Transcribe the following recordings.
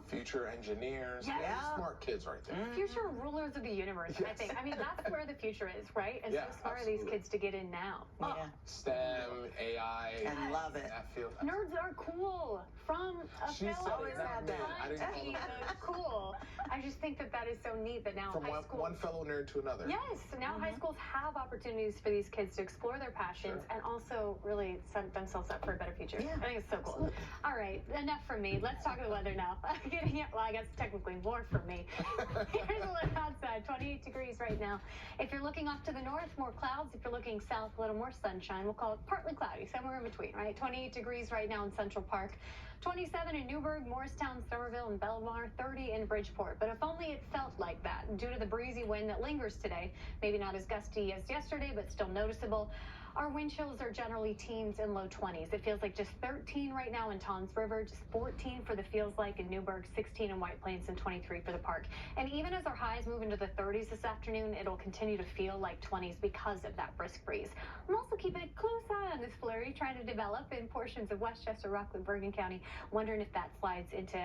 future engineers. Yes. Yeah. Smart kids right there. Future rulers of the universe, Yes. I think. I mean, that's where the future is, right? And Yeah, so smart are these absolutely. kids to get in now. Yeah. STEM, AI. I love it. That field. Nerds are cool. From a She said fellow it, not me. I didn't call them cool. I just think that is so neat that now From high schools. one fellow nerd to another. Yes, now high schools have opportunities for these kids to explore their passions and also really set themselves up for a better future. Yeah. I think it's so cool. Absolutely. All right, enough from me. Let's talk the weather now. Well, I guess technically more from me. Here's a look outside. 28 degrees right now. If you're looking off to the north, more clouds. If you're looking south, a little more sunshine. We'll call it partly cloudy, somewhere in between, right? 28 degrees right now in Central Park. 27 in Newburgh, Morristown, Somerville, and Belmar, 30 in Bridgeport. But if only it felt like that due to the breezy wind that lingers today. Maybe not as gusty as yesterday, but still noticeable. Our wind chills are generally teens and low 20s. It feels like just 13 right now in Toms River, just 14 for the feels like in Newburgh, 16 in White Plains, and 23 for the park. And even as our highs move into the 30s this afternoon, it'll continue to feel like 20s because of that brisk breeze. I'm also keeping a close eye on this flurry trying to develop in portions of Westchester, Rockland, Bergen County, wondering if that slides into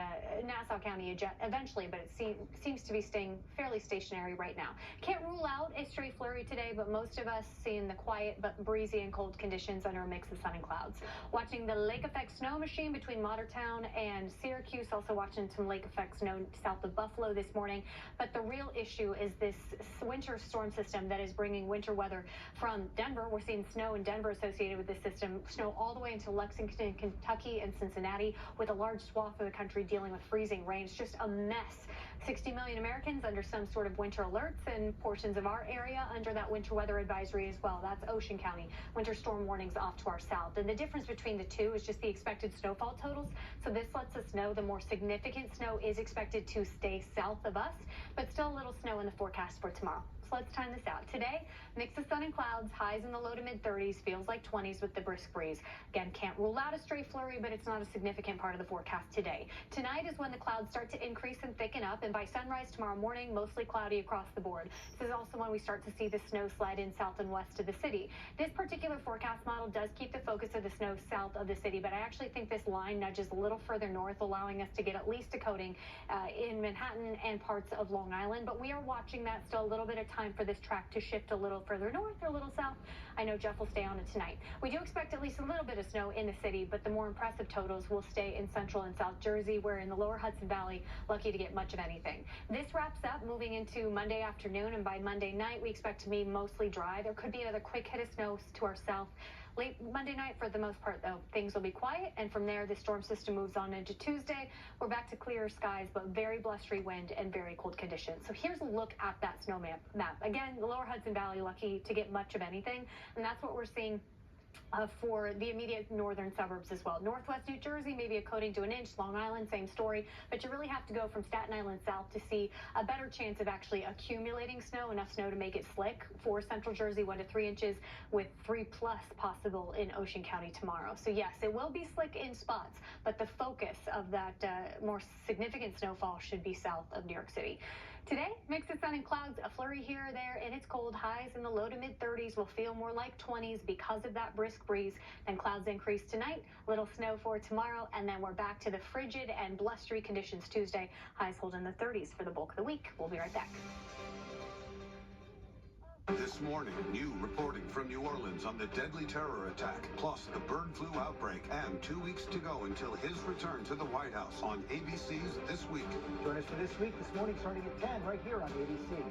Nassau County eventually, but it seems to be staying fairly stationary right now. Can't rule out a stray flurry today, but most of us seeing the quiet but breezy and cold conditions under a mix of sun and clouds. Watching the lake effect snow machine between Watertown and Syracuse, also watching some lake effect snow south of Buffalo this morning. But the real issue is this winter storm system that is bringing winter weather from Denver. We're seeing snow in Denver associated with this system, snow all the way into Lexington, Kentucky, and Cincinnati, with a large swath of the country dealing with freezing rain. It's just a mess. 60 million Americans under some sort of winter alerts, and portions of our area under that winter weather advisory as well. That's Ocean County. Winter storm warnings off to our south. And the difference between the two is just the expected snowfall totals. So this lets us know the more significant snow is expected to stay south of us, but still a little snow in the forecast for tomorrow. So let's time this out. Today, mix of sun and clouds, highs in the low to mid 30s, feels like 20s with the brisk breeze. Again, can't rule out a stray flurry, but it's not a significant part of the forecast today. Tonight is when the clouds start to increase and thicken up, and by sunrise tomorrow morning, mostly cloudy across the board. This is also when we start to see the snow slide in south and west of the city. This particular forecast model does keep the focus of the snow south of the city, but I actually think this line nudges a little further north, allowing us to get at least a coating in Manhattan and parts of Long Island. But we are watching that still. A little bit of time for this track to shift a little further north or a little south. I know Jeff will stay on it tonight. We do expect at least a little bit of snow in the city, but the more impressive totals will stay in central and south Jersey, where in the lower Hudson Valley, lucky to get much of anything. This wraps up moving into Monday afternoon, and by Monday night, we expect to be mostly dry. There could be another quick hit of snow to our south. Late Monday night, for the most part, though, things will be quiet, and from there, the storm system moves on into Tuesday. We're back to clearer skies, but very blustery wind and very cold conditions. So here's a look at that snow map. Again, the lower Hudson Valley, lucky to get much of anything, and that's what we're seeing for the immediate northern suburbs as well. Northwest New Jersey, maybe a coating to an inch. Long Island, same story. But you really have to go from Staten Island south to see a better chance of actually accumulating snow, enough snow to make it slick. For Central Jersey, 1 to 3 inches, with 3+ possible in Ocean County tomorrow. So yes, it will be slick in spots, but the focus of that more significant snowfall should be south of New York City. Today, mix of sun and clouds, a flurry here or there, and it's cold. Highs in the low to mid 30s will feel more like 20s because of that brisk breeze. Then clouds increase tonight, little snow for tomorrow, and then we're back to the frigid and blustery conditions Tuesday. Highs hold in the 30s for the bulk of the week. We'll be right back. This morning, new reporting from New Orleans on the deadly terror attack, plus the bird flu outbreak, and 2 weeks to go until his return to the White House on ABC's This Week. Join us for This Week this morning starting at 10 right here on ABC.